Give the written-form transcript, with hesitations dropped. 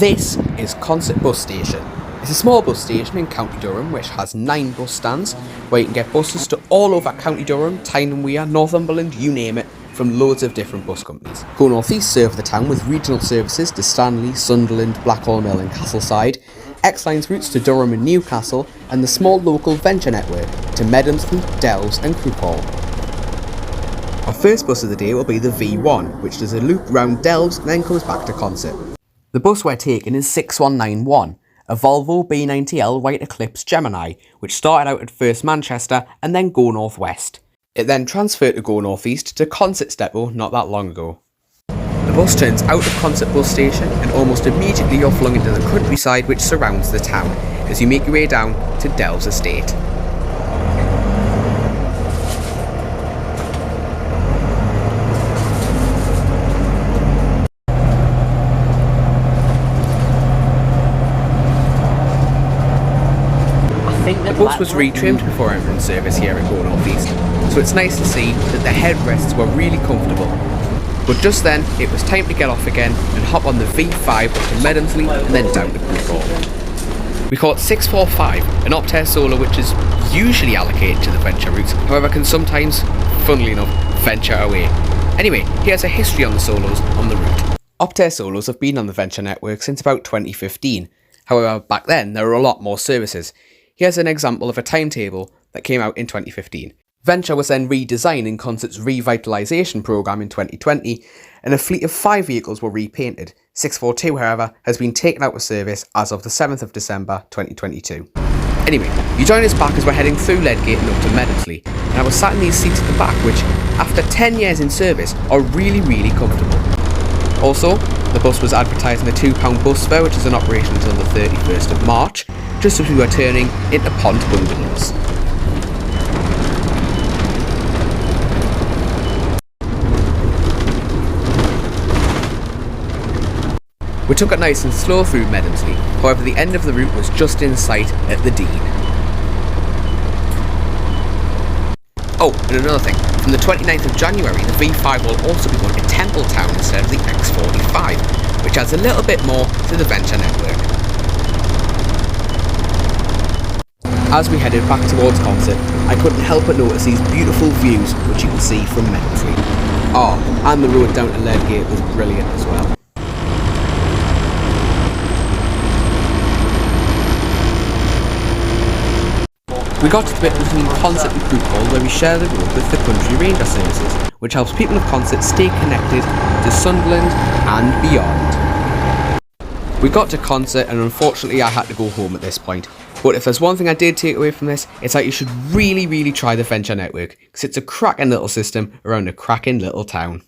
This is Consett bus station. It's a small bus station in County Durham which has 9 bus stands where you can get buses to all over County Durham, Tyne and Wear, Northumberland, you name it, from loads of different bus companies. Go North East serve the town with regional services to Stanley, Sunderland, Blackwall Mill and Castleside, X-Lines routes to Durham and Newcastle, and the small local venture network to Medonsley, Delves and Crook Hall. Our first bus of the day will be the V1, which does a loop round Delves and then comes back to Consett. The bus we're taking is 6191, a Volvo B90L White Eclipse Gemini, which started out at first Manchester and then Go North West. It then transferred to Go North East to Consett's depot not that long ago. The bus turns out of Consett bus station and almost immediately you're flung into the countryside which surrounds the town as you make your way down to Delves Estate. The bus was retrimmed before entering service here at Go North East, so it's nice to see that the headrests were really comfortable. But just then, it was time to get off again and hop on the V5 up to Medonsley and then down to Crook Hall. We call it 645, an Optare Solar which is usually allocated to the venture routes, however can sometimes, funnily enough, venture away. Anyway, here's a history on the Solos on the route. Optare Solos have been on the venture network since about 2015, however back then there were a lot more services. Here's an example of a timetable that came out in 2015. Venture was then redesigned in Consett's revitalisation programme in 2020, and a fleet of 5 vehicles were repainted. 642, however, has been taken out of service as of the 7th of December 2022. Anyway, you join us back as we're heading through Ledgate and up to Medonsley, and I was sat in these seats at the back which, after 10 years in service, are really comfortable. Also, the bus was advertising a £2 bus fare which is in operation until the 31st of March, just as we were turning into Pont Bungalows. We took it nice and slow through Medonsley, however the end of the route was just in sight at the Dean. Oh, and another thing, from the 29th of January the V5 will also be going to Templetown instead of the X45, which adds a little bit more to the venture network. As we headed back towards Consett, I couldn't help but notice these beautiful views which you can see from Medonsley. Oh, and the road down to Ledgate was brilliant as well. We got to the bit between Consett and Crook Hall where we share the road with the Country Ranger services, which helps people of Consett stay connected to Sunderland and beyond. We got to Consett and unfortunately I had to go home at this point. But if there's one thing I did take away from this, it's that you should really try the venture network, because it's a cracking little system around a cracking little town.